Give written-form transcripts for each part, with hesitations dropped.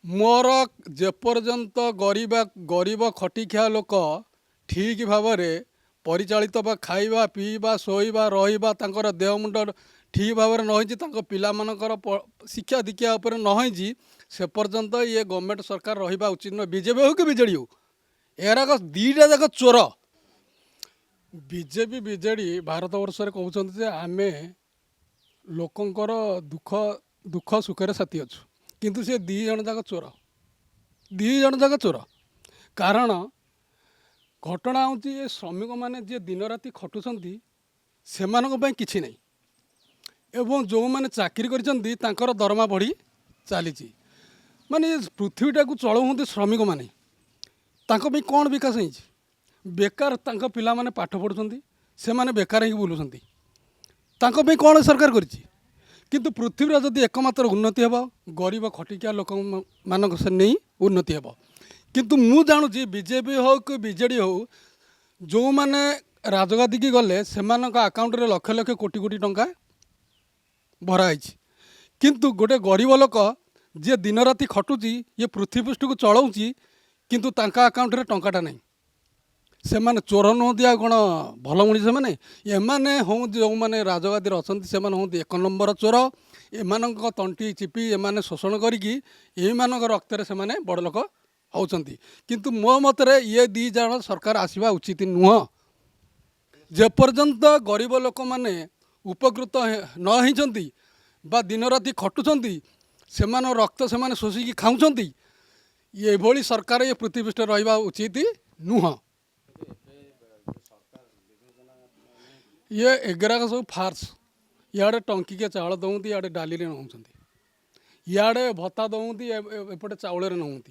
मोर जेपर्यंत गरीब खटिखिया लोक ठीक भाव में परिचालित बा खाइबा पीवा शोइबा रहिबा तांकर देह मुंड ठीक भाव में नई पिलामानकर शिक्षा दीक्षा उपर नई से पर्यंत ये गवर्नमेंट सरकार रहा उचित नुह बीजेपी हो कि बीजेडी हो एराक दीटा जाक चोर बीजेपी बीजेडी भारत वर्ष कहते आम लोकंकर दुख दुख सुखर साथी अच्छु किंतु से दी जन जाक चोर दी जन जाक चोर कारण घटना हूँ ये श्रमिक मैंने जी दिन राति खटुंट से किसी नहीं एवं जो मैंने चाकरी कर दरमा बढ़ी चली माने पृथ्वीटा को चलाऊँ श्रमिक मैंने कौन विकास हो बेकार पिला माने पाठ पढ़ुं से माने बेकार ही बुलूँ कौन सरकार करिछि किंतु पृथ्वी जदि एकमात्र उन्नति हे गरीब खटिकिया लोक मान से नहीं उन्नति हे किंतु मु जानुची बीजेपी हो कि बीजेडी हो जो मैंने राजगादी की गले से आकाउंट रे लक्ष लक्ष कोटी कोटी टंका भराई किंतु गोटे गरीब लोक जी दिन राति खटुची ये पृथ्वी पृष्ठ को चलाऊँ किंतु तांका आकाउंट रे टंकाटा नहीं से माने चोर नुहति आ कौन भल मनीष मैंने एमाने हूँ जो मैंने राजगादी अच्छा से हूँ एक नंबर चोर एमान तंटी चिपी एमाने शोषण करी रक्त से बड़ लोक होती किंतु मो मतरे ये दी जन सरकार आसवा उचित नुह जेपर्यंत गरीब लोक मैंने उपकृत न होती बा दिन राति खटुंट से रक्त से शोषिकी खाऊँच ये भली सरकार ये पृथ्वी पृष्ठ रहा उचित नुह ये एगराक सब फार्स इे टंकिके चाउल दौंत इे डाली नौंट इे भत्ता दौंत एपटे चाउल नौंत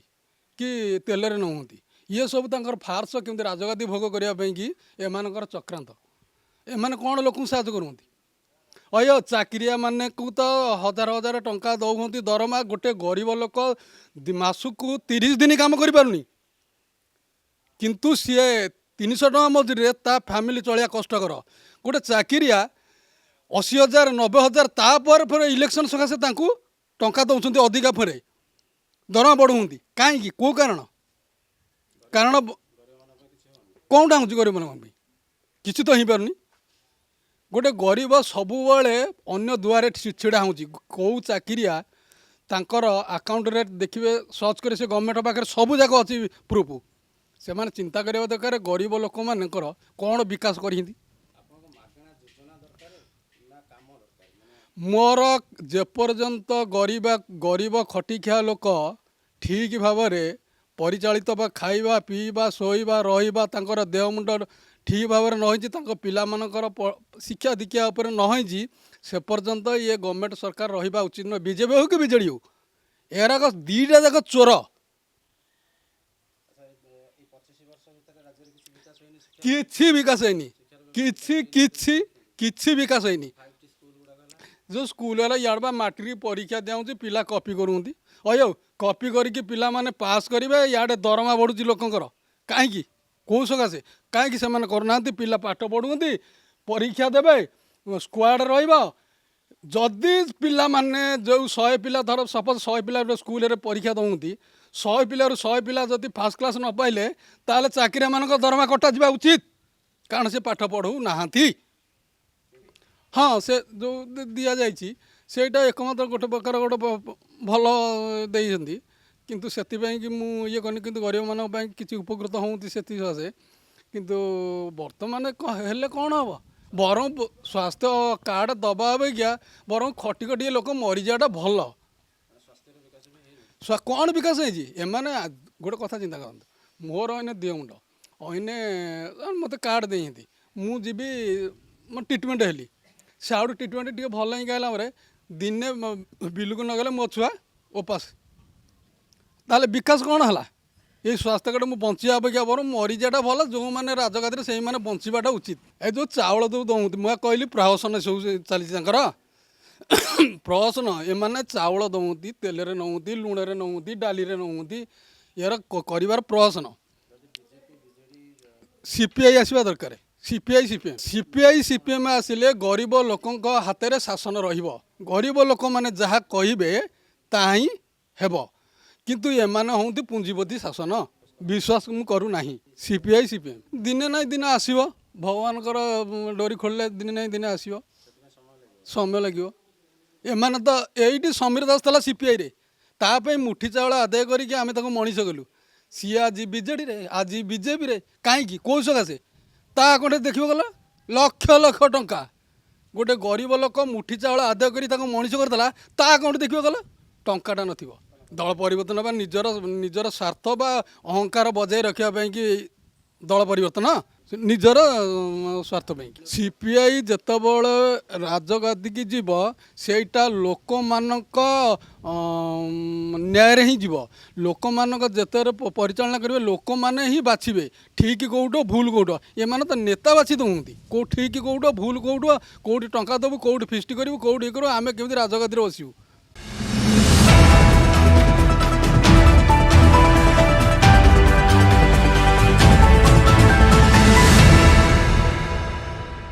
कि तेल नौंत ये सब फार्स केमती राजगादी भोग करने कि एमानकर चक्रांत एमाने कौन लोक साहय करती अयो चाकरिया माने को तो हजार हजार टंका दौंत दरमा गोटे गरीब लोक मासक 30 दिन काम कर किंतु सी 300 टका मजूरी ता फैमिली चलिया कष्टकर गोटे चाकरिया 80,000 90,000 तापर फिर इलेक्शन सकाशे टंका दौरान अधिका फेरे दरमा बढ़ाऊँगी कहीं कौ कारण कारण कौन हूँ गरीब मान किसी तो हो पारनी गोटे गरीब सबुबले अन्य दुआरे छिड़ा हूँ कौ चाकरिया तांकर अकाउंट रे देखिए सर्च करे से गवर्नमेंट पाखे सब जाक अच्छी प्रूफ से माने चिंता करवा दरकार गरीब लोक मानकर कौन विकास कर मोर जेपर्यंत गरीब खटिखिया लोक ठीक भाव में परिचालित बा खाइबा पीवा शोइबा रहिबा तांकर देह मुंड ठीक भाव में नई पिलामानकर शिक्षा दीक्षा उपर नई से पर्यंत ये गवर्नमेंट सरकार रहा उचित नुह बीजेपी हो कि बीजेडी हो एराक दीटा जाक चोर किसी विकास होनी किसी विकास होनी जो स्कूल यार मैट्रिक परीक्षा दिखाऊँ पिला कॉपी करूँगी अयो कॉपी करके पिला माने पास करेंगे इे दरमा बढ़ुची लोकंर कहीं कौ सकाशे कहीं से करना पिला पाठ पढ़ुंट परीक्षा देवे स्क्वाड रदी पिला माने जो 100 पिला धर सपोज 100 पिला स्कूल परीक्षा दौंती 100 पिलू 100 पिला जदि फास्ट क्लास न पाइले ताले चाकरिया मान दरमा कटा जा उचित कारण से पाठ पढ़ू ना हाँ से जो दि जाइए सेटा एकमात्र गोटे प्रकार गोटे भल देती किंतु से कि ये कनी कि गरीब मान किसी उपकृत होती से सकाशे किंतु बर्तमान हेल्ले कौन हम बर स्वास्थ्य कार्ड दबा अपेक्षा बर खटी खटी लोक मरीजाटा भल कौन विकास होने गोटे कथा चिंता करते मोर अने दिह मुंड अने मत कार्ड देती मुझे मो ट्रिटमेंट हेली से आउ ट्रिटमेंट टी भल ही कहला दिने बिलुक नगले मो छुआ उपास ताले विकास कौन है ये स्वास्थ्य कार्ड मुझे बचा अपेक्षा बर मरीजाटा भल जो मैंने राजगादी से बचाटा उचित ए जो चाउल जो दौंती मुझे कहली प्रहसन सब चली प्रहसन एमाने चाउल दौंती तेल नौंती लुण नौंती डाली नौंती यार कर प्रहसन सीपीआई आसवा दरकार सीपीआई सीपीएम आसिले गरीब लोक हाथ में शासन रहिबो गरीब लोक माने जहाँ कहिबे ता ही हेबो କିନ୍ତୁ ଏମାନେ ହୁଅନ୍ତି ପୁଞ୍ଜିପତି ଶାସନ। ବିଶ୍ୱାସ ମୁଁ କରୁନାହିଁ ସିପିଆଇ ସିପିଏମ୍। ଦିନେ ନାହିଁ ଦିନେ ଆସିବ, ଭଗବାନଙ୍କର ଡୋରି ଖୋଲିଲେ ଦିନେ ନାହିଁ ଦିନେ ଆସିବ, ସମୟ ଲାଗିବ। ଏମାନେ ତ ଏଇଠି ସମୀର ଦାସ ଥିଲା ସିପିଆଇରେ, ତା ପାଇଁ ମୁଠି ଚାଉଳ ଆଦାୟ କରିକି ଆମେ ତାକୁ ମଣିଷ କଲୁ। ସିଏ ଆଜି ବିଜେଡ଼ିରେ, ଆଜି ବିଜେପିରେ, କାହିଁକି କେଉଁ ସକାଶେ? ତା ଆକାଉଣ୍ଟରେ ଦେଖିବ ଗଲା ଲକ୍ଷ ଲକ୍ଷ ଟଙ୍କା। ଗୋଟେ ଗରିବ ଲୋକ ମୁଠି ଚାଉଳ ଆଦାୟ କରି ତାକୁ ମଣିଷ କରିଦେଲା, ତା ଆକାଉଣ୍ଟ ଦେଖିବ ଗଲା ଟଙ୍କାଟା ନଥିବ। ଦଳ ପରିବର୍ତ୍ତନ ବା ନିଜର ସ୍ୱାର୍ଥ ବା ଅହଙ୍କାର ବଜାୟ ରଖିବା ପାଇଁକି ଦଳ ପରିବର୍ତ୍ତନ, ନିଜର ସ୍ୱାର୍ଥ ପାଇଁ। ସିପିଆଇ ଯେତେବେଳେ ରାଜଗାଦିକି ଯିବ ସେଇଟା ଲୋକମାନଙ୍କ ନ୍ୟାୟରେ ହିଁ ଯିବ। ଲୋକମାନଙ୍କ ଯେତେବେଳେ ପରିଚାଳନା କରିବେ ଲୋକମାନେ ହିଁ ବାଛିବେ ଠିକ୍ କେଉଁଠୁ ଭୁଲ କେଉଁଠୁ। ଏମାନେ ତ ନେତା ବାଛି ଦେଉଛନ୍ତି, କେଉଁ ଠିକ୍ କେଉଁଠୁ ଭୁଲ କେଉଁଠୁ, କେଉଁଠି ଟଙ୍କା ଦେବୁ, କେଉଁଠି ଫିଷ୍ଟ କରିବୁ, କେଉଁଠି ଇଏ କରିବୁ, ଆମେ କେମିତି ରାଜଗାଦିରେ ବସିବୁ।